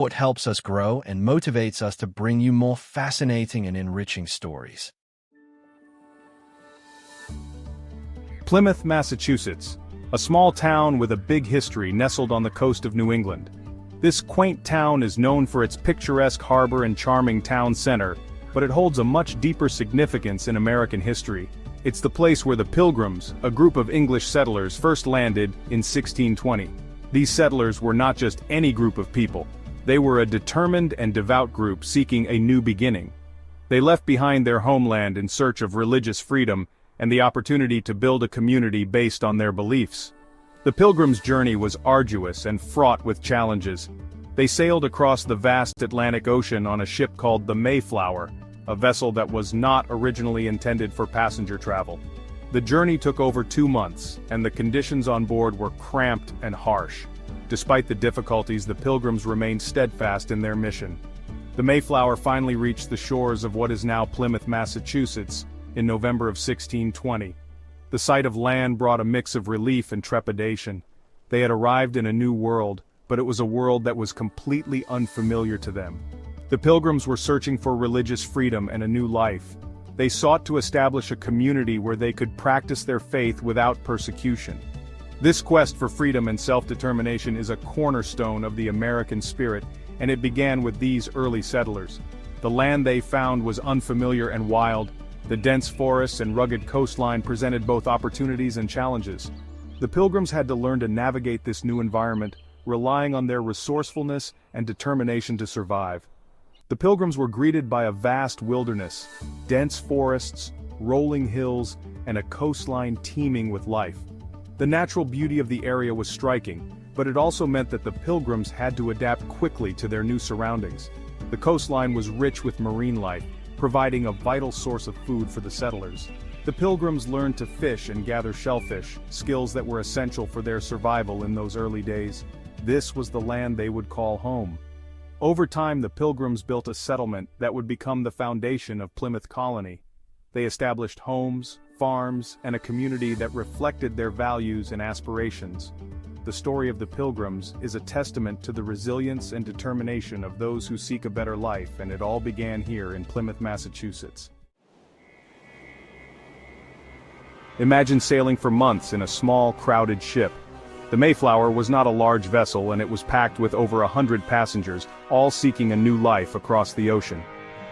What helps us grow and motivates us to bring you more fascinating and enriching stories. Plymouth, Massachusetts, a small town with a big history nestled on the coast of New England. This quaint town is known for its picturesque harbor and charming town center, but it holds a much deeper significance in American history. It's the place where the Pilgrims, a group of English settlers, first landed in 1620. These settlers were not just any group of people. They were a determined and devout group seeking a new beginning. They left behind their homeland in search of religious freedom and the opportunity to build a community based on their beliefs. The Pilgrims' journey was arduous and fraught with challenges. They sailed across the vast Atlantic Ocean on a ship called the Mayflower, a vessel that was not originally intended for passenger travel. The journey took over 2 months, and the conditions on board were cramped and harsh. Despite the difficulties, the Pilgrims remained steadfast in their mission. The Mayflower finally reached the shores of what is now Plymouth, Massachusetts, in November of 1620. The sight of land brought a mix of relief and trepidation. They had arrived in a new world, but it was a world that was completely unfamiliar to them. The Pilgrims were searching for religious freedom and a new life. They sought to establish a community where they could practice their faith without persecution. This quest for freedom and self-determination is a cornerstone of the American spirit, and it began with these early settlers. The land they found was unfamiliar and wild. The dense forests and rugged coastline presented both opportunities and challenges. The Pilgrims had to learn to navigate this new environment, relying on their resourcefulness and determination to survive. The Pilgrims were greeted by a vast wilderness, dense forests, rolling hills, and a coastline teeming with life. The natural beauty of the area was striking, but it also meant that the Pilgrims had to adapt quickly to their new surroundings. The coastline was rich with marine life, providing a vital source of food for the settlers. The Pilgrims learned to fish and gather shellfish, skills that were essential for their survival in those early days. This was the land they would call home. Over time, the Pilgrims built a settlement that would become the foundation of Plymouth Colony. They established homes, farms, and a community that reflected their values and aspirations. The story of the Pilgrims is a testament to the resilience and determination of those who seek a better life, and it all began here in Plymouth, Massachusetts. Imagine sailing for months in a small, crowded ship. The Mayflower was not a large vessel, and it was packed with over 100 passengers, all seeking a new life across the ocean.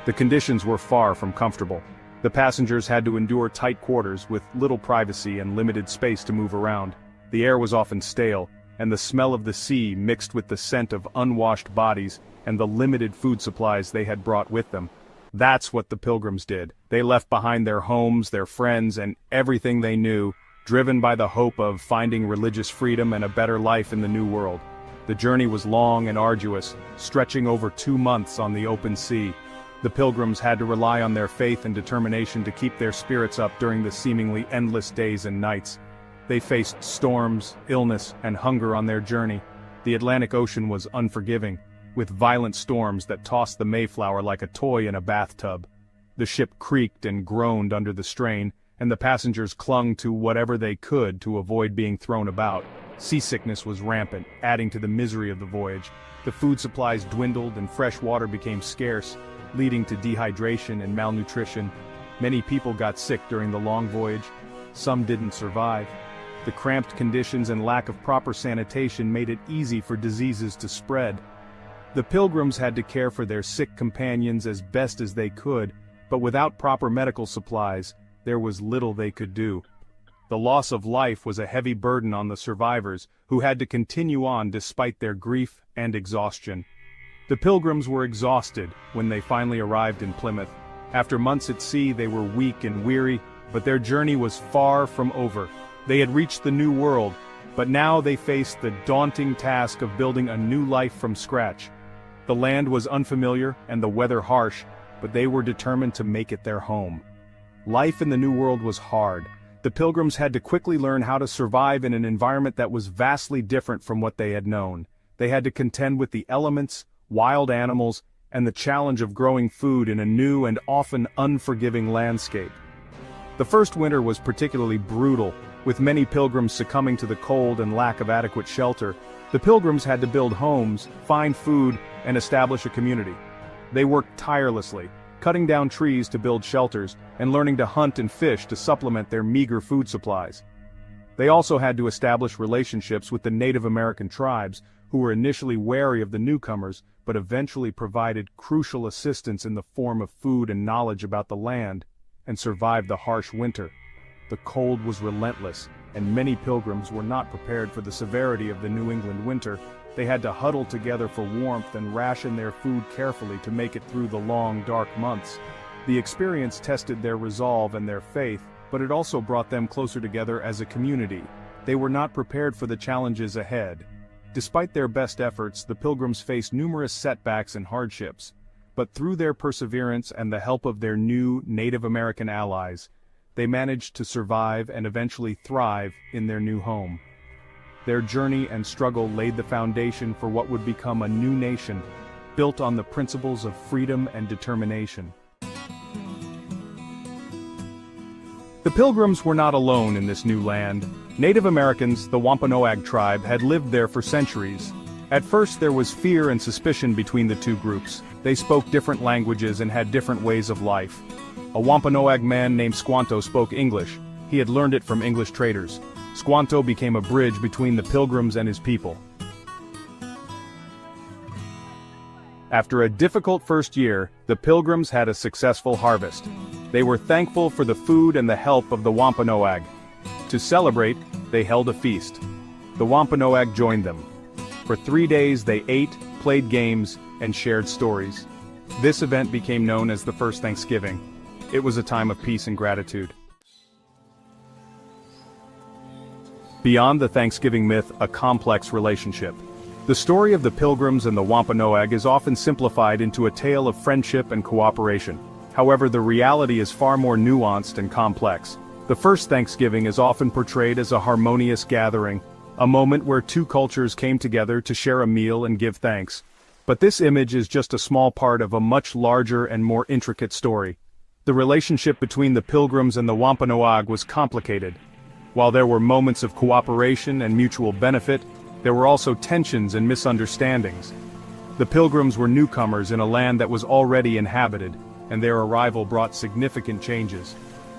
The conditions were far from comfortable. The passengers had to endure tight quarters with little privacy and limited space to move around. The air was often stale, and the smell of the sea mixed with the scent of unwashed bodies and the limited food supplies they had brought with them. That's what the Pilgrims did. They left behind their homes, their friends, and everything they knew, driven by the hope of finding religious freedom and a better life in the New World. The journey was long and arduous, stretching over 2 months on the open sea. The Pilgrims had to rely on their faith and determination to keep their spirits up during the seemingly endless days and nights. They faced storms, illness, and hunger on their journey. The Atlantic Ocean was unforgiving, with violent storms that tossed the Mayflower like a toy in a bathtub. The ship creaked and groaned under the strain, and the passengers clung to whatever they could to avoid being thrown about. Seasickness was rampant, adding to the misery of the voyage. The food supplies dwindled and fresh water became scarce, leading to dehydration and malnutrition. Many people got sick during the long voyage. Some didn't survive. The cramped conditions and lack of proper sanitation made it easy for diseases to spread. The Pilgrims had to care for their sick companions as best as they could, but without proper medical supplies, there was little they could do. The loss of life was a heavy burden on the survivors, who had to continue on despite their grief and exhaustion. The Pilgrims were exhausted when they finally arrived in Plymouth. After months at sea, they were weak and weary, but their journey was far from over. They had reached the New World, but now they faced the daunting task of building a new life from scratch. The land was unfamiliar and the weather harsh, but they were determined to make it their home. Life in the New World was hard. The Pilgrims had to quickly learn how to survive in an environment that was vastly different from what they had known. They had to contend with the elements, wild animals, and the challenge of growing food in a new and often unforgiving landscape. The first winter was particularly brutal, with many pilgrims succumbing to the cold and lack of adequate shelter. The Pilgrims had to build homes, find food, and establish a community. They worked tirelessly, cutting down trees to build shelters, and learning to hunt and fish to supplement their meager food supplies. They also had to establish relationships with the Native American tribes, who were initially wary of the newcomers, but eventually provided crucial assistance in the form of food and knowledge about the land, and survived the harsh winter. The cold was relentless, and many pilgrims were not prepared for the severity of the New England winter. They had to huddle together for warmth and ration their food carefully to make it through the long, dark months. The experience tested their resolve and their faith, but it also brought them closer together as a community. They were not prepared for the challenges ahead. Despite their best efforts, the Pilgrims faced numerous setbacks and hardships. But through their perseverance and the help of their new Native American allies, they managed to survive and eventually thrive in their new home. Their journey and struggle laid the foundation for what would become a new nation, built on the principles of freedom and determination. The Pilgrims were not alone in this new land. Native Americans, the Wampanoag tribe, had lived there for centuries. At first there was fear and suspicion between the two groups. They spoke different languages and had different ways of life. A Wampanoag man named Squanto spoke English. He had learned it from English traders. Squanto became a bridge between the Pilgrims and his people. After a difficult first year, the Pilgrims had a successful harvest. They were thankful for the food and the help of the Wampanoag. To celebrate, they held a feast. The Wampanoag joined them. For 3 days they ate, played games, and shared stories. This event became known as the First Thanksgiving. It was a time of peace and gratitude. Beyond the Thanksgiving myth, a complex relationship. The story of the Pilgrims and the Wampanoag is often simplified into a tale of friendship and cooperation. However, the reality is far more nuanced and complex. The first Thanksgiving is often portrayed as a harmonious gathering, a moment where two cultures came together to share a meal and give thanks. But this image is just a small part of a much larger and more intricate story. The relationship between the Pilgrims and the Wampanoag was complicated. While there were moments of cooperation and mutual benefit, there were also tensions and misunderstandings. The Pilgrims were newcomers in a land that was already inhabited, and their arrival brought significant changes.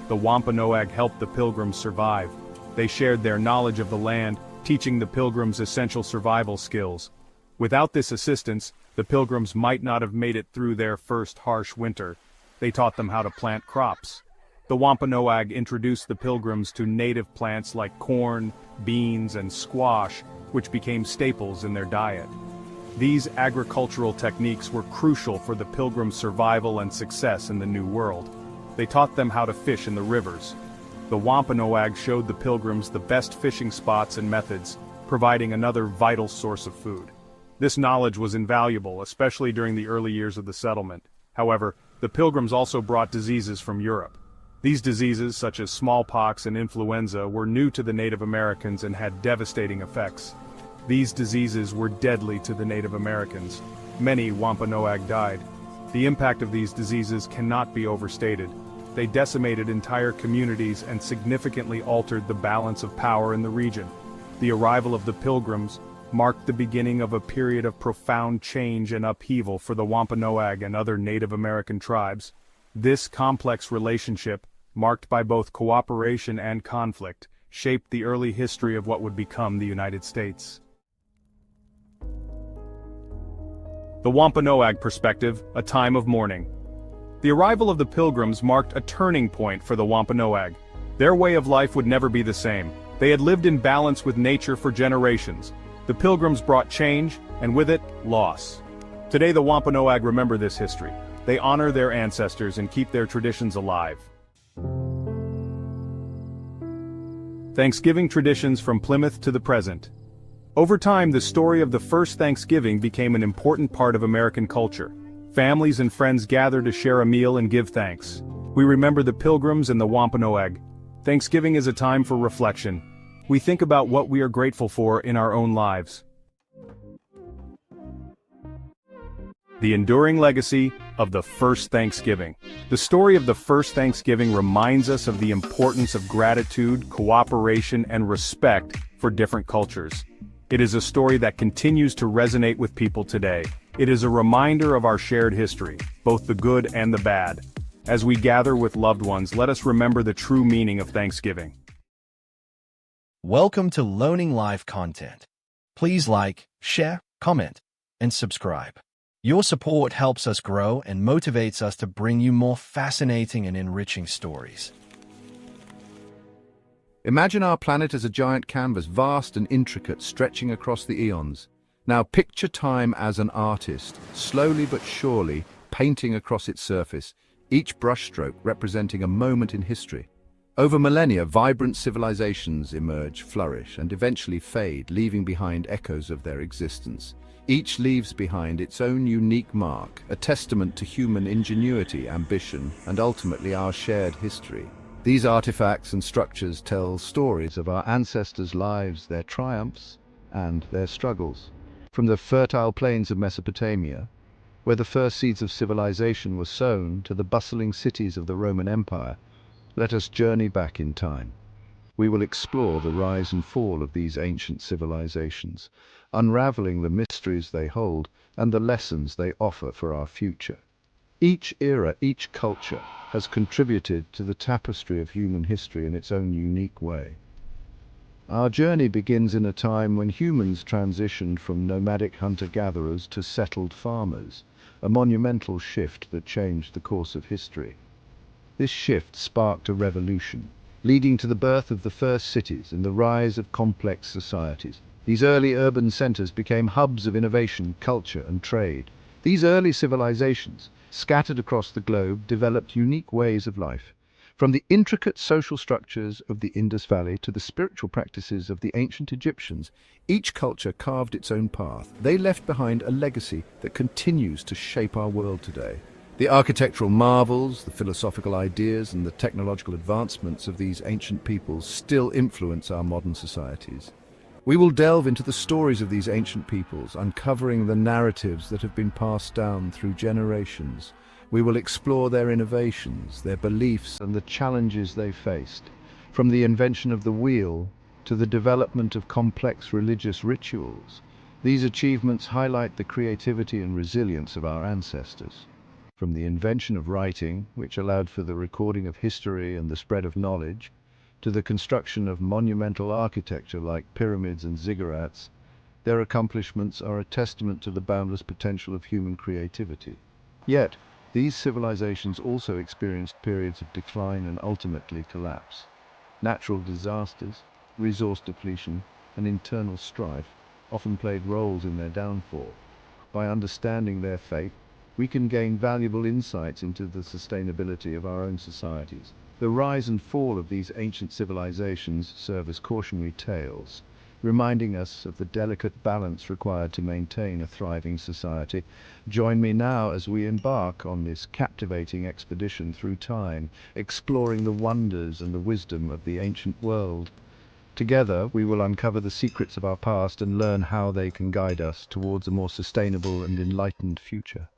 The Wampanoag helped the Pilgrims survive. They shared their knowledge of the land, teaching the Pilgrims essential survival skills. Without this assistance, the Pilgrims might not have made it through their first harsh winter. They taught them how to plant crops. The Wampanoag introduced the Pilgrims to native plants like corn, beans, and squash, which became staples in their diet. These agricultural techniques were crucial for the Pilgrims' survival and success in the New World. They taught them how to fish in the rivers. The Wampanoag showed the Pilgrims the best fishing spots and methods, providing another vital source of food. This knowledge was invaluable, especially during the early years of the settlement. However, the Pilgrims also brought diseases from Europe. These diseases, such as smallpox and influenza, were new to the Native Americans and had devastating effects. These diseases were deadly to the Native Americans. Many Wampanoag died. The impact of these diseases cannot be overstated. They decimated entire communities and significantly altered the balance of power in the region. The arrival of the Pilgrims marked the beginning of a period of profound change and upheaval for the Wampanoag and other Native American tribes. This complex relationship, marked by both cooperation and conflict, shaped the early history of what would become the United States. The Wampanoag perspective, a time of mourning. The arrival of the Pilgrims marked a turning point for the Wampanoag. Their way of life would never be the same. They had lived in balance with nature for generations. The Pilgrims brought change, and with it, loss. Today the Wampanoag remember this history. They honor their ancestors and keep their traditions alive. Thanksgiving traditions from Plymouth to the present. Over time, the story of the first Thanksgiving became an important part of American culture. Families and friends gather to share a meal and give thanks. We remember the Pilgrims and the Wampanoag. Thanksgiving is a time for reflection. We think about what we are grateful for in our own lives. The enduring legacy of the first Thanksgiving. The story of the first Thanksgiving reminds us of the importance of gratitude, cooperation, and respect for different cultures. It is a story that continues to resonate with people today. It is a reminder of our shared history, both the good and the bad. As we gather with loved ones, let us remember the true meaning of Thanksgiving. Welcome to Learning Live content. Please like, share, comment, and subscribe. Your support helps us grow and motivates us to bring you more fascinating and enriching stories. Imagine our planet as a giant canvas, vast and intricate, stretching across the eons. Now picture time as an artist, slowly but surely painting across its surface, each brushstroke representing a moment in history. Over millennia, vibrant civilizations emerge, flourish, and eventually fade, leaving behind echoes of their existence. Each leaves behind its own unique mark, a testament to human ingenuity, ambition, and ultimately our shared history. These artifacts and structures tell stories of our ancestors' lives, their triumphs, and their struggles. From the fertile plains of Mesopotamia, where the first seeds of civilization were sown, to the bustling cities of the Roman Empire, let us journey back in time. We will explore the rise and fall of these ancient civilizations, unraveling the mysteries they hold and the lessons they offer for our future. Each era, each culture, has contributed to the tapestry of human history in its own unique way. Our journey begins in a time when humans transitioned from nomadic hunter-gatherers to settled farmers, a monumental shift that changed the course of history. This shift sparked a revolution, leading to the birth of the first cities and the rise of complex societies. These early urban centers became hubs of innovation, culture, and trade. These early civilizations, scattered across the globe, developed unique ways of life. From the intricate social structures of the Indus Valley to the spiritual practices of the ancient Egyptians, each culture carved its own path. They left behind a legacy that continues to shape our world today. The architectural marvels, the philosophical ideas, and the technological advancements of these ancient peoples still influence our modern societies. We will delve into the stories of these ancient peoples, uncovering the narratives that have been passed down through generations. We will explore their innovations, their beliefs, and the challenges they faced. From the invention of the wheel to the development of complex religious rituals, these achievements highlight the creativity and resilience of our ancestors. From the invention of writing, which allowed for the recording of history and the spread of knowledge, to the construction of monumental architecture like pyramids and ziggurats, their accomplishments are a testament to the boundless potential of human creativity. Yet, these civilizations also experienced periods of decline and ultimately collapse. Natural disasters, resource depletion, and internal strife often played roles in their downfall. By understanding their fate, we can gain valuable insights into the sustainability of our own societies. The rise and fall of these ancient civilizations serve as cautionary tales, reminding us of the delicate balance required to maintain a thriving society. Join me now as we embark on this captivating expedition through time, exploring the wonders and the wisdom of the ancient world. Together, we will uncover the secrets of our past and learn how they can guide us towards a more sustainable and enlightened future.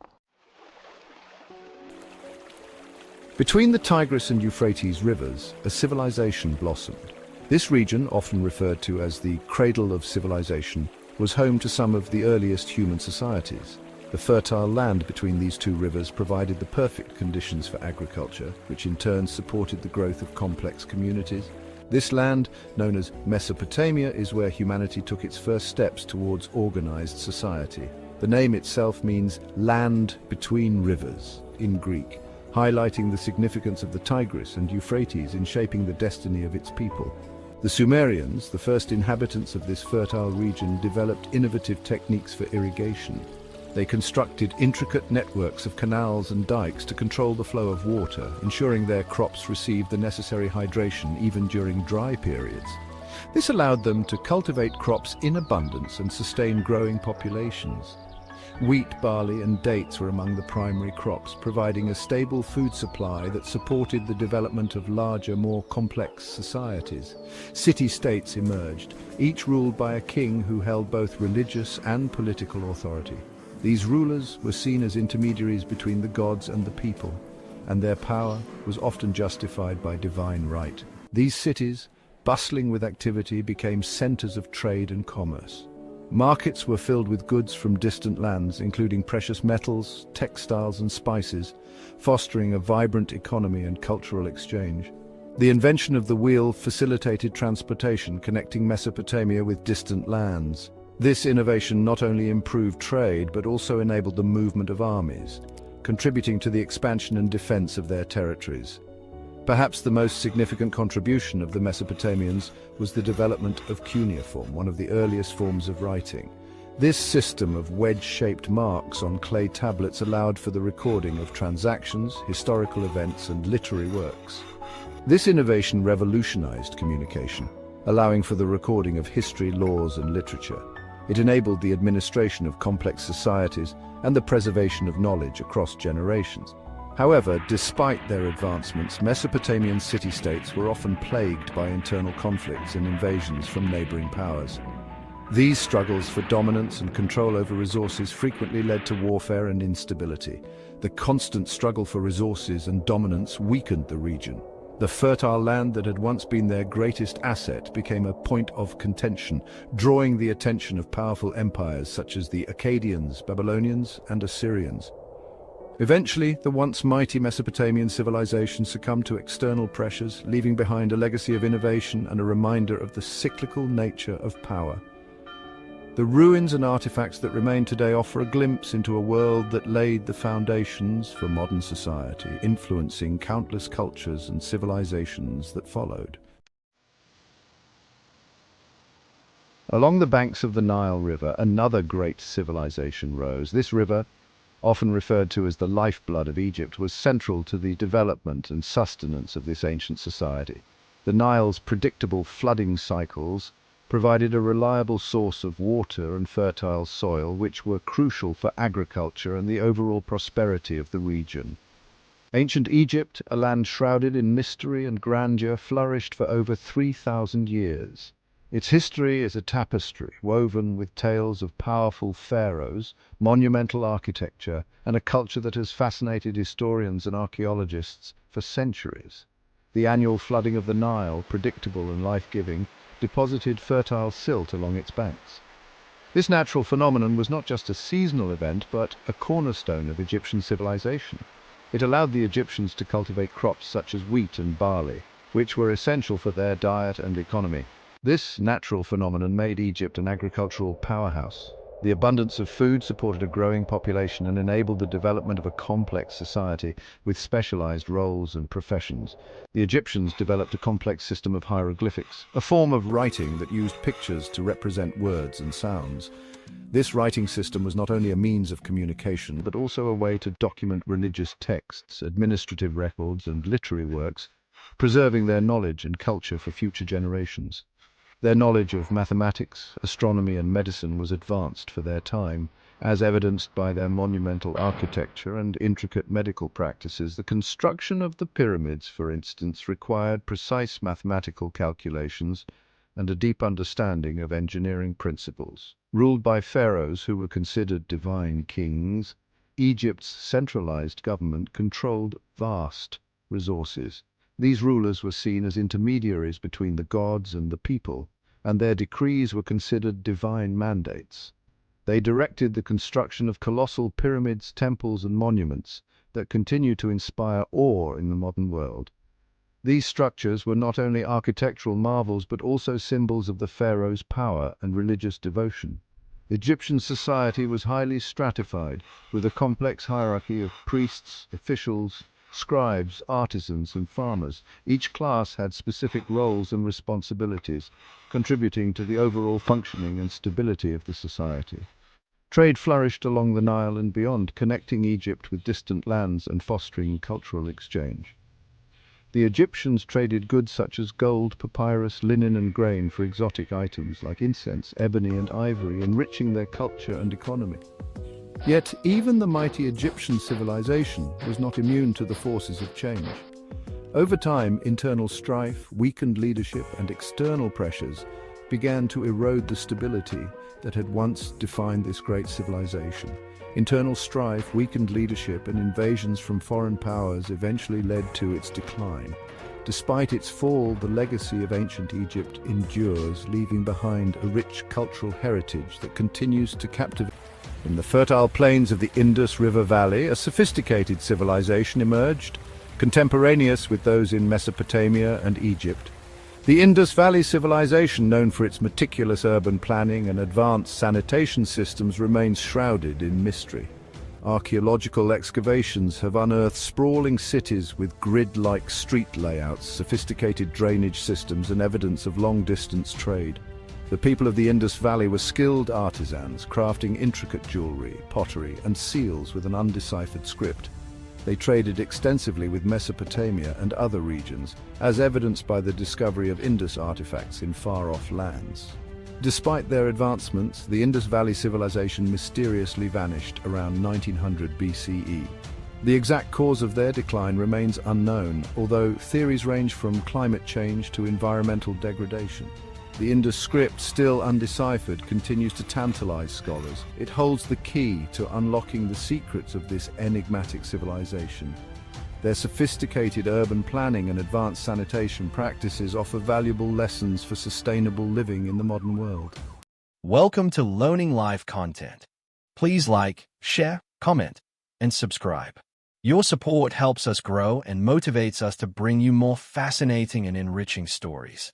Between the Tigris and Euphrates rivers, a civilization blossomed. This region, often referred to as the cradle of civilization, was home to some of the earliest human societies. The fertile land between these two rivers provided the perfect conditions for agriculture, which in turn supported the growth of complex communities. This land, known as Mesopotamia, is where humanity took its first steps towards organized society. The name itself means land between rivers in Greek, highlighting the significance of the Tigris and Euphrates in shaping the destiny of its people. The Sumerians, the first inhabitants of this fertile region, developed innovative techniques for irrigation. They constructed intricate networks of canals and dikes to control the flow of water, ensuring their crops received the necessary hydration even during dry periods. This allowed them to cultivate crops in abundance and sustain growing populations. Wheat, barley, and dates were among the primary crops, providing a stable food supply that supported the development of larger, more complex societies. City-states emerged, each ruled by a king who held both religious and political authority. These rulers were seen as intermediaries between the gods and the people, and their power was often justified by divine right. These cities, bustling with activity, became centers of trade and commerce. Markets were filled with goods from distant lands, including precious metals, textiles, and spices, fostering a vibrant economy and cultural exchange. The invention of the wheel facilitated transportation, connecting Mesopotamia with distant lands. This innovation not only improved trade, but also enabled the movement of armies, contributing to the expansion and defense of their territories. Perhaps the most significant contribution of the Mesopotamians was the development of cuneiform, one of the earliest forms of writing. This system of wedge-shaped marks on clay tablets allowed for the recording of transactions, historical events, and literary works. This innovation revolutionized communication, allowing for the recording of history, laws, and literature. It enabled the administration of complex societies and the preservation of knowledge across generations. However, despite their advancements, Mesopotamian city-states were often plagued by internal conflicts and invasions from neighboring powers. These struggles for dominance and control over resources frequently led to warfare and instability. The constant struggle for resources and dominance weakened the region. The fertile land that had once been their greatest asset became a point of contention, drawing the attention of powerful empires such as the Akkadians, Babylonians, and Assyrians. Eventually, the once mighty Mesopotamian civilization succumbed to external pressures, leaving behind a legacy of innovation and a reminder of the cyclical nature of power. The ruins and artifacts that remain today offer a glimpse into a world that laid the foundations for modern society, influencing countless cultures and civilizations that followed. Along the banks of the Nile River, another great civilization rose. This river, often referred to as the lifeblood of Egypt, was central to the development and sustenance of this ancient society. The Nile's predictable flooding cycles provided a reliable source of water and fertile soil, which were crucial for agriculture and the overall prosperity of the region. Ancient Egypt, a land shrouded in mystery and grandeur, flourished for over 3,000 years. Its history is a tapestry woven with tales of powerful pharaohs, monumental architecture, and a culture that has fascinated historians and archaeologists for centuries. The annual flooding of the Nile, predictable and life-giving, deposited fertile silt along its banks. This natural phenomenon was not just a seasonal event, but a cornerstone of Egyptian civilization. It allowed the Egyptians to cultivate crops such as wheat and barley, which were essential for their diet and economy. This natural phenomenon made Egypt an agricultural powerhouse. The abundance of food supported a growing population and enabled the development of a complex society with specialized roles and professions. The Egyptians developed a complex system of hieroglyphics, a form of writing that used pictures to represent words and sounds. This writing system was not only a means of communication, but also a way to document religious texts, administrative records, and literary works, preserving their knowledge and culture for future generations. Their knowledge of mathematics, astronomy, and medicine was advanced for their time, as evidenced by their monumental architecture and intricate medical practices. The construction of the pyramids, for instance, required precise mathematical calculations and a deep understanding of engineering principles. Ruled by pharaohs who were considered divine kings, Egypt's centralized government controlled vast resources. These rulers were seen as intermediaries between the gods and the people, and their decrees were considered divine mandates. They directed the construction of colossal pyramids, temples, and monuments that continue to inspire awe in the modern world. These structures were not only architectural marvels, but also symbols of the pharaoh's power and religious devotion. Egyptian society was highly stratified, with a complex hierarchy of priests, officials, scribes, artisans, and farmers. Each class had specific roles and responsibilities, contributing to the overall functioning and stability of the society. Trade flourished along the Nile and beyond, connecting Egypt with distant lands and fostering cultural exchange. The Egyptians traded goods such as gold, papyrus, linen, and grain for exotic items like incense, ebony, and ivory, enriching their culture and economy. Yet, even the mighty Egyptian civilization was not immune to the forces of change. Over time, internal strife, weakened leadership, and external pressures began to erode the stability that had once defined this great civilization. Internal strife, weakened leadership, and invasions from foreign powers eventually led to its decline. Despite its fall, the legacy of ancient Egypt endures, leaving behind a rich cultural heritage that continues to captivate. In the fertile plains of the Indus River Valley, a sophisticated civilization emerged, contemporaneous with those in Mesopotamia and Egypt. The Indus Valley civilization, known for its meticulous urban planning and advanced sanitation systems, remains shrouded in mystery. Archaeological excavations have unearthed sprawling cities with grid-like street layouts, sophisticated drainage systems, and evidence of long-distance trade. The people of the Indus Valley were skilled artisans, crafting intricate jewelry, pottery, and seals with an undeciphered script. They traded extensively with Mesopotamia and other regions, as evidenced by the discovery of Indus artifacts in far-off lands. Despite their advancements, the Indus Valley civilization mysteriously vanished around 1900 BCE. The exact cause of their decline remains unknown, although theories range from climate change to environmental degradation. The Indus script, still undeciphered, continues to tantalize scholars. It holds the key to unlocking the secrets of this enigmatic civilization. Their sophisticated urban planning and advanced sanitation practices offer valuable lessons for sustainable living in the modern world. Welcome to Learning Live content. Please like, share, comment, and subscribe. Your support helps us grow and motivates us to bring you more fascinating and enriching stories.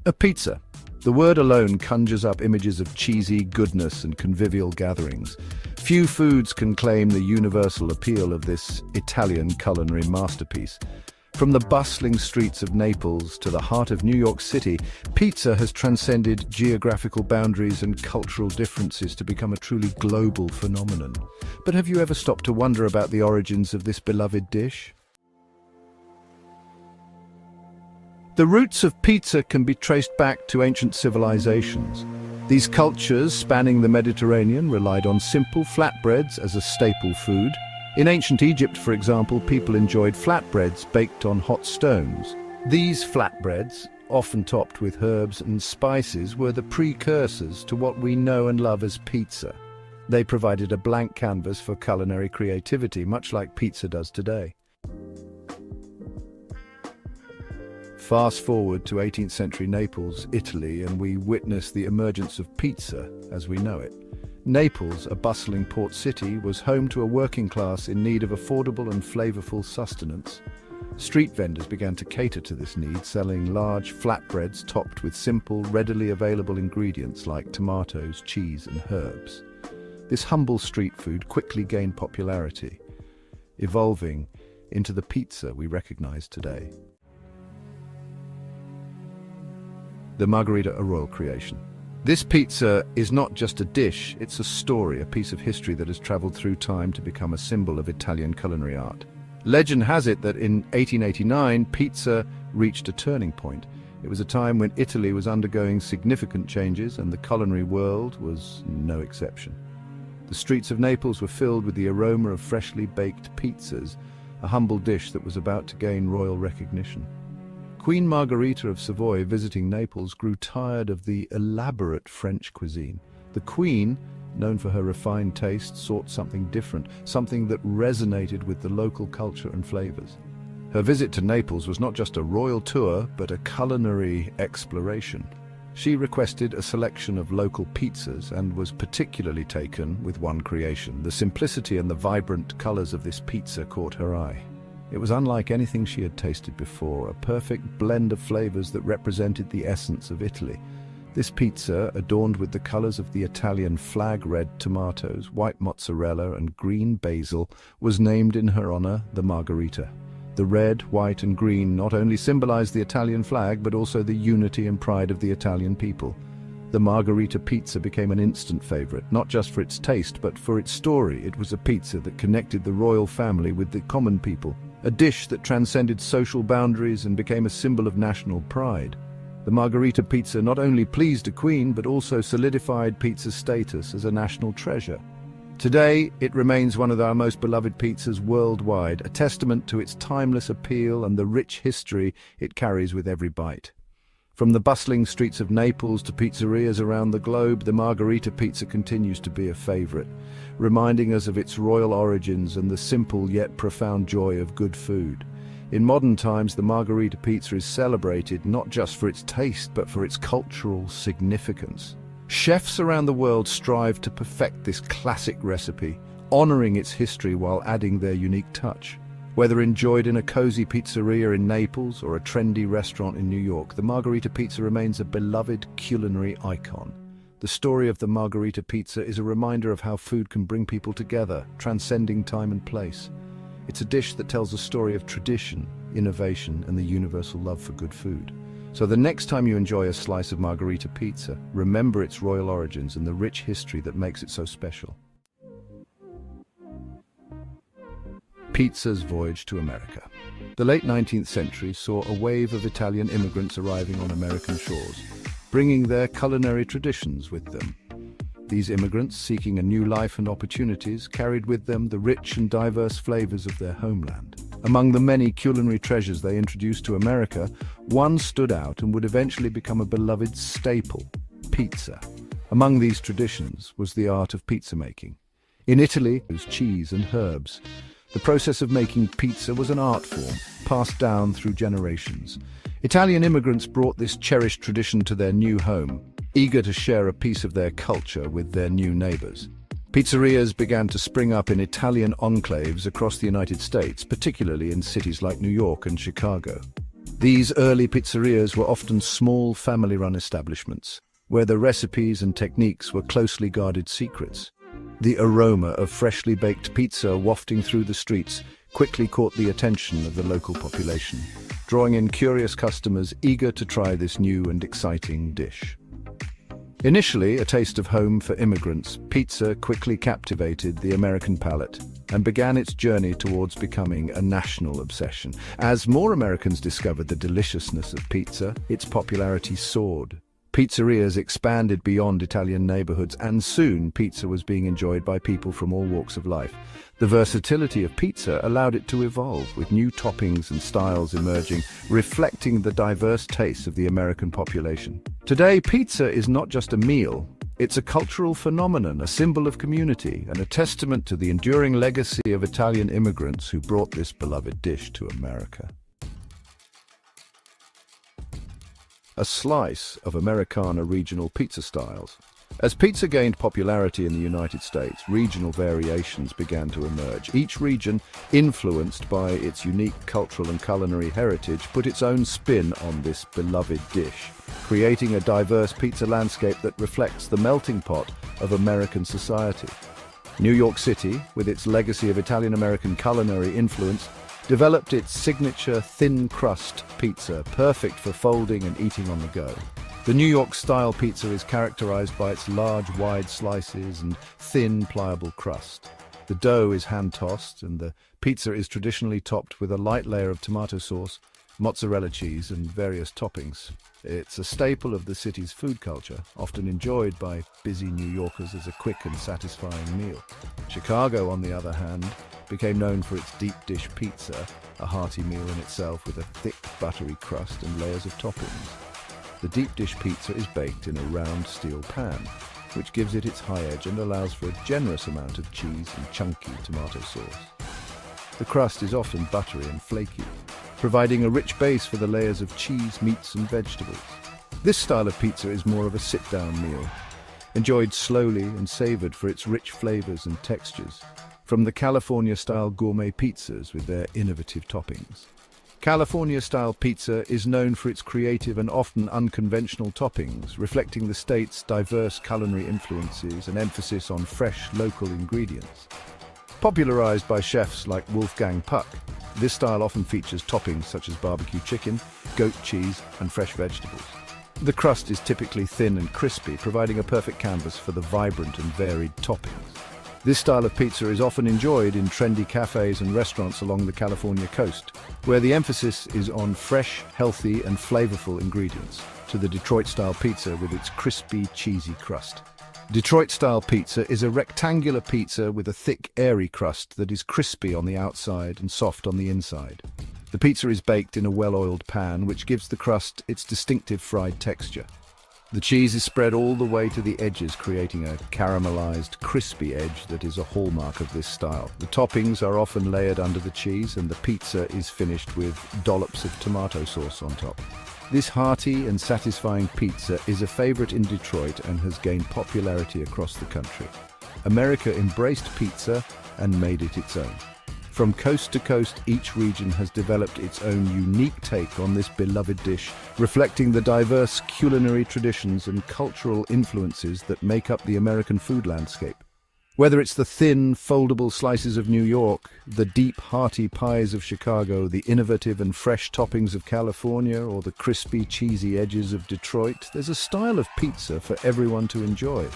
A pizza. The word alone conjures up images of cheesy goodness and convivial gatherings. Few foods can claim the universal appeal of this Italian culinary masterpiece. From the bustling streets of Naples to the heart of New York City, pizza has transcended geographical boundaries and cultural differences to become a truly global phenomenon. But have you ever stopped to wonder about the origins of this beloved dish? The roots of pizza can be traced back to ancient civilizations. These cultures, spanning the Mediterranean, relied on simple flatbreads as a staple food. In ancient Egypt, for example, people enjoyed flatbreads baked on hot stones. These flatbreads, often topped with herbs and spices, were the precursors to what we know and love as pizza. They provided a blank canvas for culinary creativity, much like pizza does today. Fast forward to 18th century Naples, Italy, and we witness the emergence of pizza as we know it. Naples, a bustling port city, was home to a working class in need of affordable and flavorful sustenance. Street vendors began to cater to this need, selling large flatbreads topped with simple, readily available ingredients like tomatoes, cheese, and herbs. This humble street food quickly gained popularity, evolving into the pizza we recognize today. The margherita, a royal creation. This pizza is not just a dish, it's a story, a piece of history that has traveled through time to become a symbol of Italian culinary art. Legend has it that in 1889, pizza reached a turning point. It was a time when Italy was undergoing significant changes, and the culinary world was no exception. The streets of Naples were filled with the aroma of freshly baked pizzas, a humble dish that was about to gain royal recognition. Queen Margherita of Savoy, visiting Naples, grew tired of the elaborate French cuisine. The Queen, known for her refined taste, sought something different, something that resonated with the local culture and flavors. Her visit to Naples was not just a royal tour, but a culinary exploration. She requested a selection of local pizzas and was particularly taken with one creation. The simplicity and the vibrant colors of this pizza caught her eye. It was unlike anything she had tasted before, a perfect blend of flavors that represented the essence of Italy. This pizza, adorned with the colors of the Italian flag, red tomatoes, white mozzarella, and green basil, was named in her honor the Margherita. The red, white, and green not only symbolized the Italian flag, but also the unity and pride of the Italian people. The Margherita pizza became an instant favorite, not just for its taste, but for its story. It was a pizza that connected the royal family with the common people. A dish that transcended social boundaries and became a symbol of national pride. The Margherita pizza not only pleased a queen, but also solidified pizza's status as a national treasure. Today, it remains one of our most beloved pizzas worldwide, a testament to its timeless appeal and the rich history it carries with every bite. From the bustling streets of Naples to pizzerias around the globe, the margherita pizza continues to be a favorite, reminding us of its royal origins and the simple yet profound joy of good food. In modern times, the margherita pizza is celebrated not just for its taste, but for its cultural significance. Chefs around the world strive to perfect this classic recipe, honoring its history while adding their unique touch. Whether enjoyed in a cozy pizzeria in Naples or a trendy restaurant in New York, the margherita pizza remains a beloved culinary icon. The story of the margherita pizza is a reminder of how food can bring people together, transcending time and place. It's a dish that tells a story of tradition, innovation, and the universal love for good food. So the next time you enjoy a slice of margherita pizza, remember its royal origins and the rich history that makes it so special. Pizza's voyage to America. The late 19th century saw a wave of Italian immigrants arriving on American shores, bringing their culinary traditions with them. These immigrants, seeking a new life and opportunities, carried with them the rich and diverse flavors of their homeland. Among the many culinary treasures they introduced to America, one stood out and would eventually become a beloved staple: pizza. Among these traditions was the art of pizza making. In Italy, it was cheese and herbs. The process of making pizza was an art form, passed down through generations. Italian immigrants brought this cherished tradition to their new home, eager to share a piece of their culture with their new neighbors. Pizzerias began to spring up in Italian enclaves across the United States, particularly in cities like New York and Chicago. These early pizzerias were often small family-run establishments, where the recipes and techniques were closely guarded secrets. The aroma of freshly baked pizza wafting through the streets quickly caught the attention of the local population, drawing in curious customers eager to try this new and exciting dish. Initially a taste of home for immigrants, pizza quickly captivated the American palate and began its journey towards becoming a national obsession. As more Americans discovered the deliciousness of pizza, its popularity soared. Pizzerias expanded beyond Italian neighborhoods, and soon pizza was being enjoyed by people from all walks of life. The versatility of pizza allowed it to evolve, with new toppings and styles emerging, reflecting the diverse tastes of the American population. Today, pizza is not just a meal. It's a cultural phenomenon, a symbol of community, and a testament to the enduring legacy of Italian immigrants who brought this beloved dish to America. A slice of Americana regional pizza styles. As pizza gained popularity in the United States, regional variations began to emerge. Each region, influenced by its unique cultural and culinary heritage, put its own spin on this beloved dish, creating a diverse pizza landscape that reflects the melting pot of American society. New York City, with its legacy of Italian-American culinary influence, developed its signature thin-crust pizza, perfect for folding and eating on the go. The New York-style pizza is characterized by its large, wide slices and thin, pliable crust. The dough is hand-tossed, and the pizza is traditionally topped with a light layer of tomato sauce, mozzarella cheese, and various toppings. It's a staple of the city's food culture, often enjoyed by busy New Yorkers as a quick and satisfying meal. Chicago, on the other hand, became known for its deep dish pizza, a hearty meal in itself with a thick, buttery crust and layers of toppings. The deep dish pizza is baked in a round steel pan, which gives it its high edge and allows for a generous amount of cheese and chunky tomato sauce. The crust is often buttery and flaky, providing a rich base for the layers of cheese, meats, and vegetables. This style of pizza is more of a sit-down meal, enjoyed slowly and savored for its rich flavors and textures, from the California-style gourmet pizzas with their innovative toppings. California-style pizza is known for its creative and often unconventional toppings, reflecting the state's diverse culinary influences and emphasis on fresh, local ingredients. Popularized by chefs like Wolfgang Puck, this style often features toppings such as barbecue chicken, goat cheese, and fresh vegetables. The crust is typically thin and crispy, providing a perfect canvas for the vibrant and varied toppings. This style of pizza is often enjoyed in trendy cafes and restaurants along the California coast, where the emphasis is on fresh, healthy, and flavorful ingredients, to the Detroit-style pizza with its crispy, cheesy crust. Detroit-style pizza is a rectangular pizza with a thick, airy crust that is crispy on the outside and soft on the inside. The pizza is baked in a well-oiled pan, which gives the crust its distinctive fried texture. The cheese is spread all the way to the edges, creating a caramelized, crispy edge that is a hallmark of this style. The toppings are often layered under the cheese, and the pizza is finished with dollops of tomato sauce on top. This hearty and satisfying pizza is a favorite in Detroit and has gained popularity across the country. America embraced pizza and made it its own. From coast to coast, each region has developed its own unique take on this beloved dish, reflecting the diverse culinary traditions and cultural influences that make up the American food landscape. Whether it's the thin, foldable slices of New York, the deep, hearty pies of Chicago, the innovative and fresh toppings of California, or the crispy, cheesy edges of Detroit, there's a style of pizza for everyone to enjoy.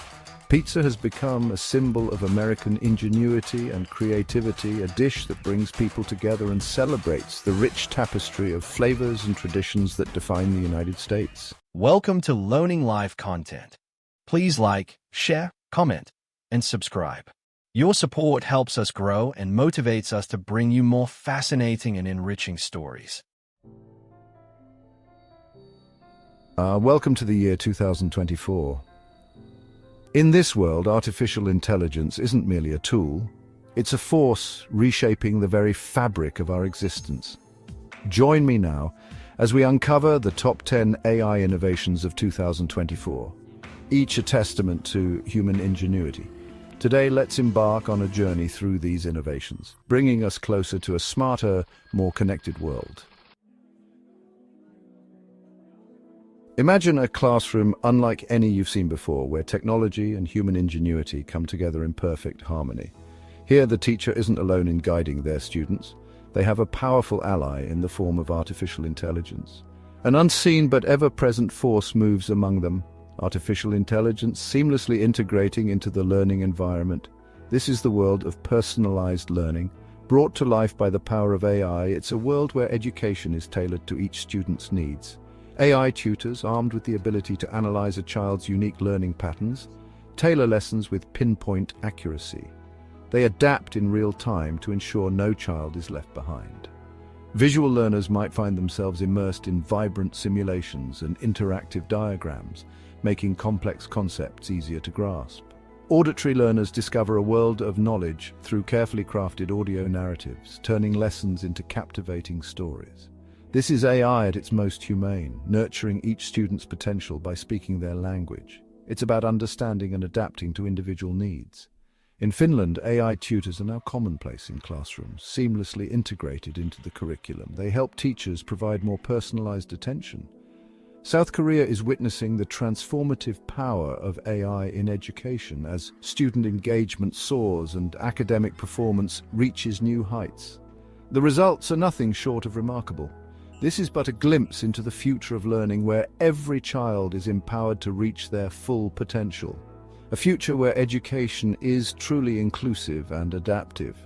Pizza has become a symbol of American ingenuity and creativity, a dish that brings people together and celebrates the rich tapestry of flavors and traditions that define the United States. Welcome to Learning Live content. Please like, share, comment, and subscribe. Your support helps us grow and motivates us to bring you more fascinating and enriching stories. Welcome to the year 2024. In this world, artificial intelligence isn't merely a tool, it's a force reshaping the very fabric of our existence. Join me now as we uncover the top 10 AI innovations of 2024, each a testament to human ingenuity. Today, let's embark on a journey through these innovations, bringing us closer to a smarter, more connected world. Imagine a classroom unlike any you've seen before, where technology and human ingenuity come together in perfect harmony. Here, the teacher isn't alone in guiding their students. They have a powerful ally in the form of artificial intelligence. An unseen but ever-present force moves among them, artificial intelligence seamlessly integrating into the learning environment. This is the world of personalized learning. Brought to life by the power of AI, it's a world where education is tailored to each student's needs. AI tutors, armed with the ability to analyze a child's unique learning patterns, tailor lessons with pinpoint accuracy. They adapt in real time to ensure no child is left behind. Visual learners might find themselves immersed in vibrant simulations and interactive diagrams, making complex concepts easier to grasp. Auditory learners discover a world of knowledge through carefully crafted audio narratives, turning lessons into captivating stories. This is AI at its most humane, nurturing each student's potential by speaking their language. It's about understanding and adapting to individual needs. In Finland, AI tutors are now commonplace in classrooms, seamlessly integrated into the curriculum. They help teachers provide more personalized attention. South Korea is witnessing the transformative power of AI in education as student engagement soars and academic performance reaches new heights. The results are nothing short of remarkable. This is but a glimpse into the future of learning where every child is empowered to reach their full potential. A future where education is truly inclusive and adaptive.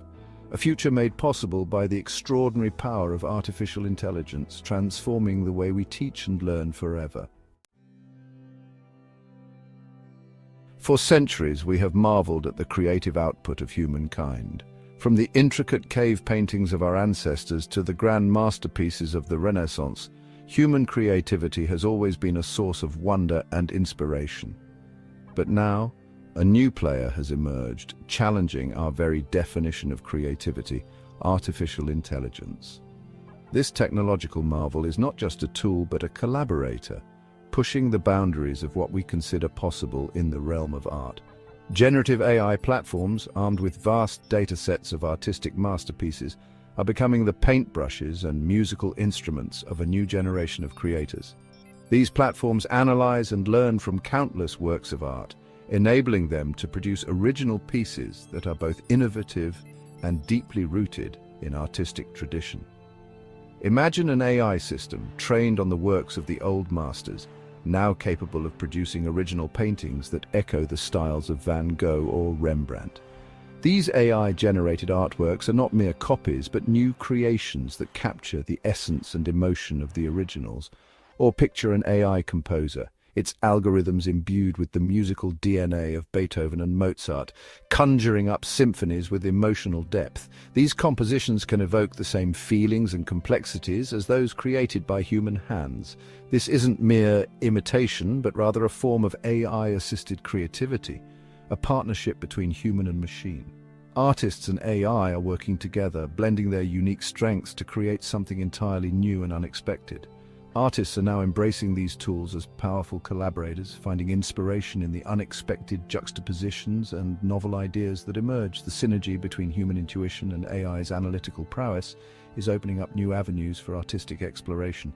A future made possible by the extraordinary power of artificial intelligence, transforming the way we teach and learn forever. For centuries, we have marveled at the creative output of humankind. From the intricate cave paintings of our ancestors to the grand masterpieces of the Renaissance, human creativity has always been a source of wonder and inspiration. But now, a new player has emerged, challenging our very definition of creativity: artificial intelligence. This technological marvel is not just a tool but a collaborator, pushing the boundaries of what we consider possible in the realm of art. Generative AI platforms, armed with vast data sets of artistic masterpieces, are becoming the paintbrushes and musical instruments of a new generation of creators. These platforms analyze and learn from countless works of art, enabling them to produce original pieces that are both innovative and deeply rooted in artistic tradition. Imagine an AI system trained on the works of the old masters, now capable of producing original paintings that echo the styles of Van Gogh or Rembrandt. These AI-generated artworks are not mere copies, but new creations that capture the essence and emotion of the originals. Or picture an AI composer, its algorithms imbued with the musical DNA of Beethoven and Mozart, conjuring up symphonies with emotional depth. These compositions can evoke the same feelings and complexities as those created by human hands. This isn't mere imitation, but rather a form of AI-assisted creativity, a partnership between human and machine. Artists and AI are working together, blending their unique strengths to create something entirely new and unexpected. Artists are now embracing these tools as powerful collaborators, finding inspiration in the unexpected juxtapositions and novel ideas that emerge. The synergy between human intuition and AI's analytical prowess is opening up new avenues for artistic exploration.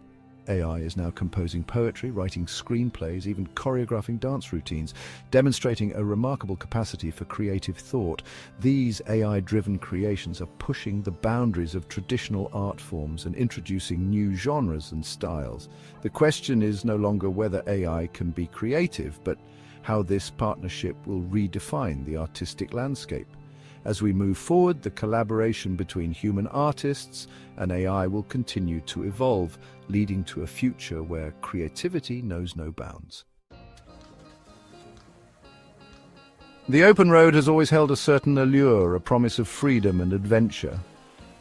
AI is now composing poetry, writing screenplays, even choreographing dance routines, demonstrating a remarkable capacity for creative thought. These AI-driven creations are pushing the boundaries of traditional art forms and introducing new genres and styles. The question is no longer whether AI can be creative, but how this partnership will redefine the artistic landscape. As we move forward, the collaboration between human artists and AI will continue to evolve, leading to a future where creativity knows no bounds. The open road has always held a certain allure, a promise of freedom and adventure.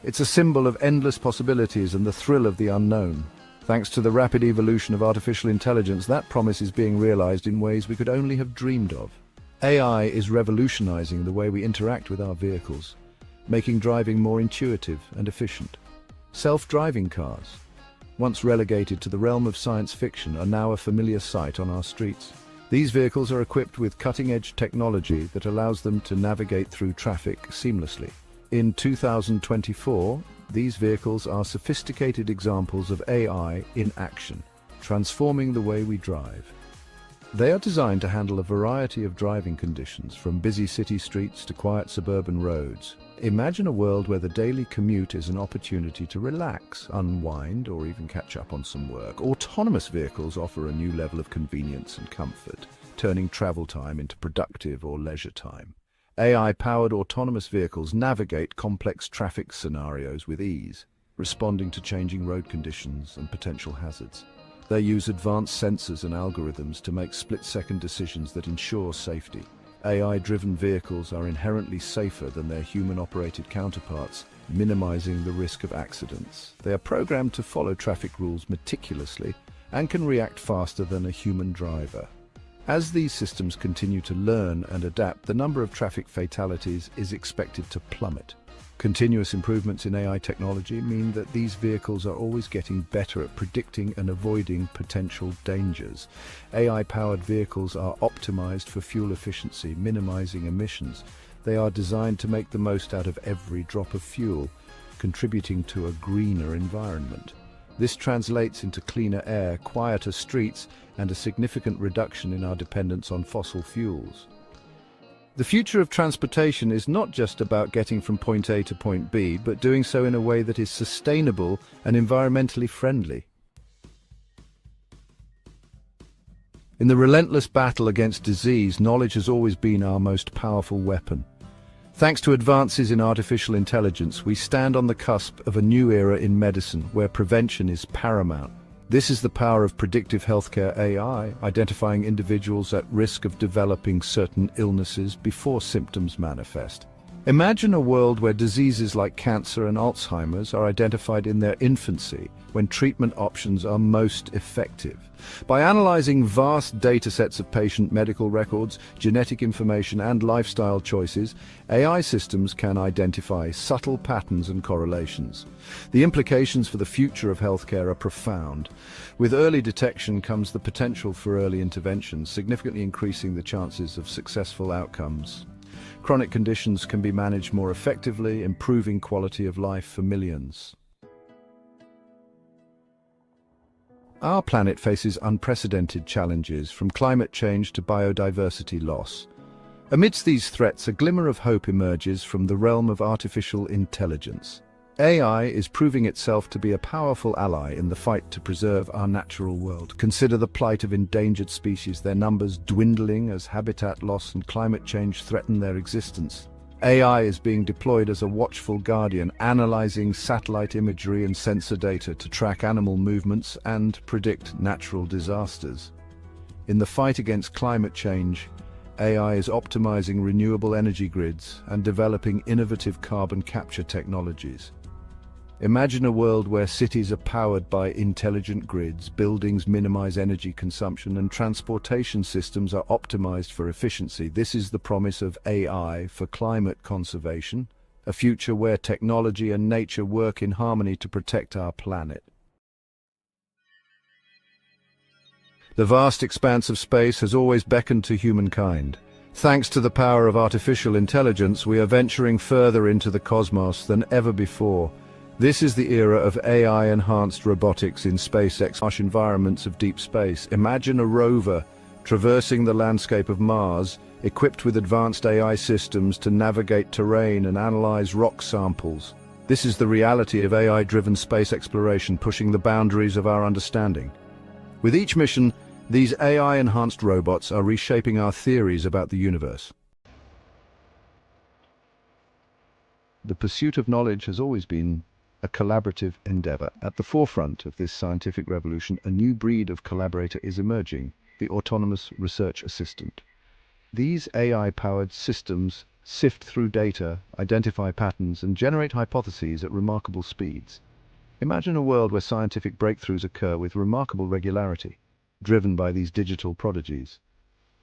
It's a symbol of endless possibilities and the thrill of the unknown. Thanks to the rapid evolution of artificial intelligence, that promise is being realized in ways we could only have dreamed of. AI is revolutionizing the way we interact with our vehicles, making driving more intuitive and efficient. Self-driving cars, once relegated to the realm of science fiction, are now a familiar sight on our streets. These vehicles are equipped with cutting-edge technology that allows them to navigate through traffic seamlessly. In 2024, these vehicles are sophisticated examples of AI in action, transforming the way we drive. They are designed to handle a variety of driving conditions, from busy city streets to quiet suburban roads. Imagine a world where the daily commute is an opportunity to relax, unwind, or even catch up on some work. Autonomous vehicles offer a new level of convenience and comfort, turning travel time into productive or leisure time. AI-powered autonomous vehicles navigate complex traffic scenarios with ease, responding to changing road conditions and potential hazards. They use advanced sensors and algorithms to make split-second decisions that ensure safety. AI-driven vehicles are inherently safer than their human-operated counterparts, minimizing the risk of accidents. They are programmed to follow traffic rules meticulously and can react faster than a human driver. As these systems continue to learn and adapt, the number of traffic fatalities is expected to plummet. Continuous improvements in AI technology mean that these vehicles are always getting better at predicting and avoiding potential dangers. AI-powered vehicles are optimized for fuel efficiency, minimizing emissions. They are designed to make the most out of every drop of fuel, contributing to a greener environment. This translates into cleaner air, quieter streets, and a significant reduction in our dependence on fossil fuels. The future of transportation is not just about getting from point A to point B, but doing so in a way that is sustainable and environmentally friendly. In the relentless battle against disease, knowledge has always been our most powerful weapon. Thanks to advances in artificial intelligence, we stand on the cusp of a new era in medicine where prevention is paramount. This is the power of predictive healthcare AI, identifying individuals at risk of developing certain illnesses before symptoms manifest. Imagine a world where diseases like cancer and Alzheimer's are identified in their infancy, when treatment options are most effective. By analyzing vast data sets of patient medical records, genetic information, and lifestyle choices, AI systems can identify subtle patterns and correlations. The implications for the future of healthcare are profound. With early detection comes the potential for early intervention, significantly increasing the chances of successful outcomes. Chronic conditions can be managed more effectively, improving quality of life for millions. Our planet faces unprecedented challenges, from climate change to biodiversity loss. Amidst these threats, a glimmer of hope emerges from the realm of artificial intelligence. AI is proving itself to be a powerful ally in the fight to preserve our natural world. Consider the plight of endangered species, their numbers dwindling as habitat loss and climate change threaten their existence. AI is being deployed as a watchful guardian, analyzing satellite imagery and sensor data to track animal movements and predict natural disasters. In the fight against climate change, AI is optimizing renewable energy grids and developing innovative carbon capture technologies. Imagine a world where cities are powered by intelligent grids, buildings minimize energy consumption, and transportation systems are optimized for efficiency. This is the promise of AI for climate conservation, a future where technology and nature work in harmony to protect our planet. The vast expanse of space has always beckoned to humankind. Thanks to the power of artificial intelligence, we are venturing further into the cosmos than ever before. This is the era of AI-enhanced robotics in harsh environments of deep space. Imagine a rover traversing the landscape of Mars, equipped with advanced AI systems to navigate terrain and analyze rock samples. This is the reality of AI-driven space exploration, pushing the boundaries of our understanding. With each mission, these AI-enhanced robots are reshaping our theories about the universe. The pursuit of knowledge has always been a collaborative endeavor. At the forefront of this scientific revolution, a new breed of collaborator is emerging, the autonomous research assistant. These AI-powered systems sift through data, identify patterns, and generate hypotheses at remarkable speeds. Imagine a world where scientific breakthroughs occur with remarkable regularity, driven by these digital prodigies.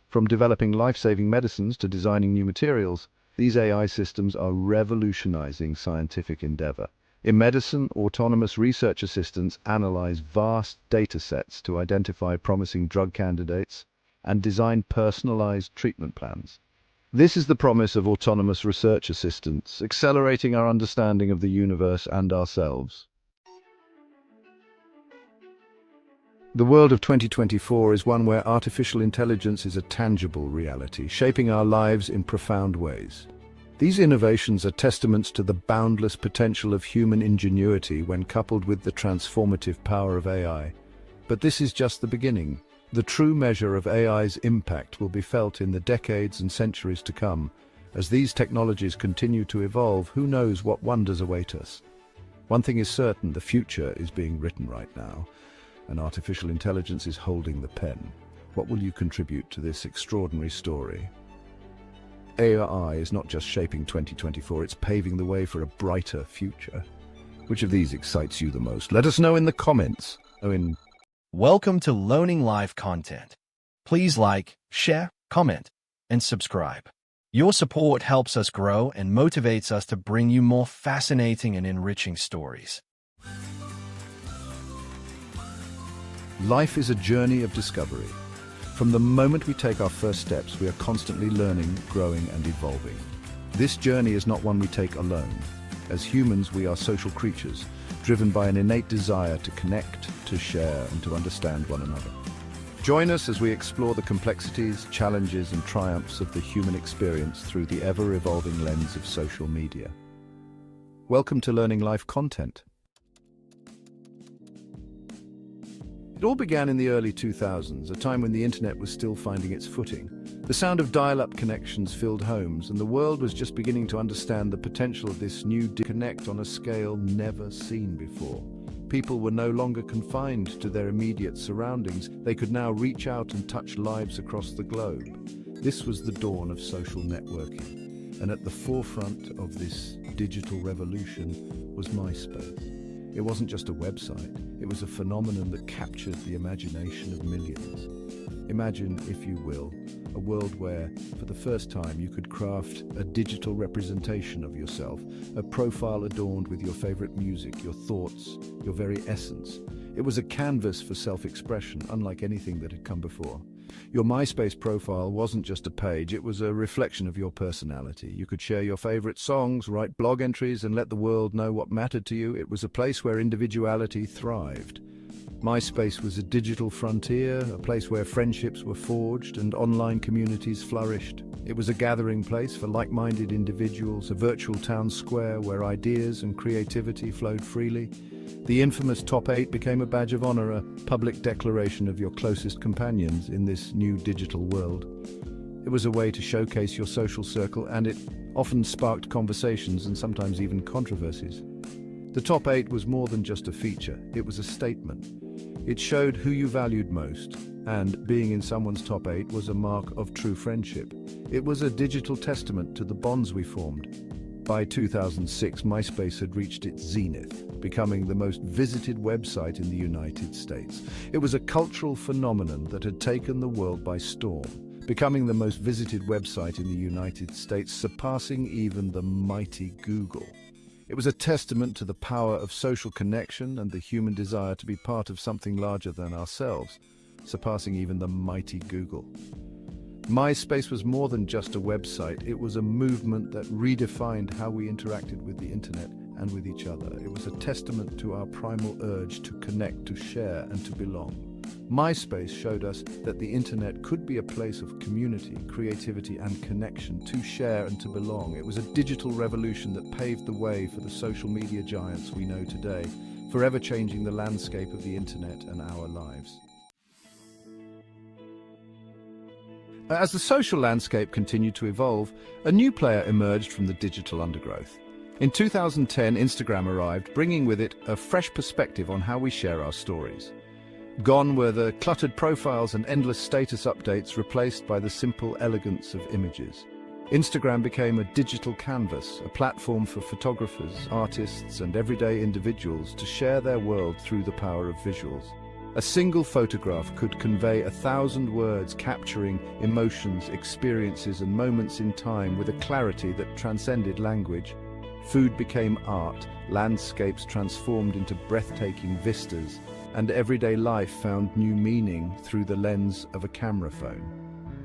From developing life-saving medicines to designing new materials, these AI systems are revolutionizing scientific endeavor. In medicine, autonomous research assistants analyze vast data sets to identify promising drug candidates and design personalized treatment plans. This is the promise of autonomous research assistants, accelerating our understanding of the universe and ourselves. The world of 2024 is one where artificial intelligence is a tangible reality, shaping our lives in profound ways. These innovations are testaments to the boundless potential of human ingenuity when coupled with the transformative power of AI. But this is just the beginning. The true measure of AI's impact will be felt in the decades and centuries to come. As these technologies continue to evolve, who knows what wonders await us? One thing is certain, the future is being written right now, and artificial intelligence is holding the pen. What will you contribute to this extraordinary story? AI is not just shaping 2024, it's paving the way for a brighter future. Which of these excites you the most? Let us know in the comments. Welcome to Learning Live content. Please like, share, comment, and subscribe. Your support helps us grow and motivates us to bring you more fascinating and enriching stories. Life is a journey of discovery. From the moment we take our first steps, we are constantly learning, growing, and evolving. This journey is not one we take alone. As humans, we are social creatures, driven by an innate desire to connect, to share, and to understand one another. Join us as we explore the complexities, challenges, and triumphs of the human experience through the ever-evolving lens of social media. Welcome to Learning Life content. It all began in the early 2000s, a time when the internet was still finding its footing. The sound of dial-up connections filled homes, and the world was just beginning to understand the potential of this new connect on a scale never seen before. People were no longer confined to their immediate surroundings. They could now reach out and touch lives across the globe. This was the dawn of social networking, and at the forefront of this digital revolution was MySpace. It wasn't just a website, it was a phenomenon that captured the imagination of millions. Imagine, if you will, a world where, for the first time, you could craft a digital representation of yourself, a profile adorned with your favorite music, your thoughts, your very essence. It was a canvas for self-expression, unlike anything that had come before. Your MySpace profile wasn't just a page, it was a reflection of your personality. You could share your favorite songs, write blog entries, and let the world know what mattered to you. It was a place where individuality thrived. MySpace was a digital frontier, a place where friendships were forged and online communities flourished. It was a gathering place for like-minded individuals, a virtual town square where ideas and creativity flowed freely. The infamous Top 8 became a badge of honor, a public declaration of your closest companions in this new digital world. It was a way to showcase your social circle, and it often sparked conversations and sometimes even controversies. The Top 8 was more than just a feature, it was a statement. It showed who you valued most, And being in someone's top 8 was a mark of true friendship. It was a digital testament to the bonds we formed. By 2006, MySpace had reached its zenith, becoming the most visited website in the United States. It was a cultural phenomenon that had taken the world by storm, becoming the most visited website in the United States, surpassing even the mighty Google. It was a testament to the power of social connection and the human desire to be part of something larger than ourselves, surpassing even the mighty Google. MySpace was more than just a website. It was a movement that redefined how we interacted with the internet and with each other. It was a testament to our primal urge to connect, to share, and to belong. MySpace showed us that the internet could be a place of community, creativity, and connection, to share and to belong. It was a digital revolution that paved the way for the social media giants we know today, forever changing the landscape of the internet and our lives. As the social landscape continued to evolve, a new player emerged from the digital undergrowth. In 2010, Instagram arrived, bringing with it a fresh perspective on how we share our stories. Gone were the cluttered profiles and endless status updates, replaced by the simple elegance of images. Instagram became a digital canvas, a platform for photographers, artists, and everyday individuals to share their world through the power of visuals. A single photograph could convey 1,000 words, capturing emotions, experiences, and moments in time with a clarity that transcended language. Food became art, landscapes transformed into breathtaking vistas, and everyday life found new meaning through the lens of a camera phone.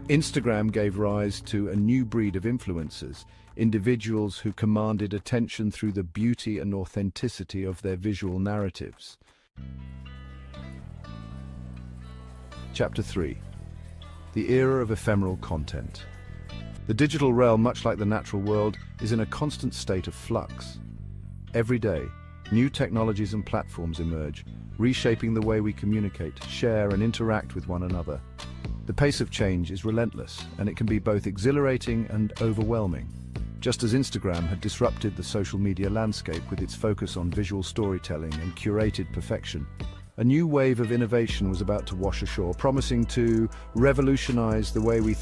Instagram gave rise to a new breed of influencers, individuals who commanded attention through the beauty and authenticity of their visual narratives. Chapter 3. The era of ephemeral content. The digital realm, much like the natural world, is in a constant state of flux. Every day, new technologies and platforms emerge, reshaping the way we communicate, share, and interact with one another. The pace of change is relentless, and it can be both exhilarating and overwhelming. Just as Instagram had disrupted the social media landscape with its focus on visual storytelling and curated perfection, a new wave of innovation was about to wash ashore, promising to revolutionize the way we think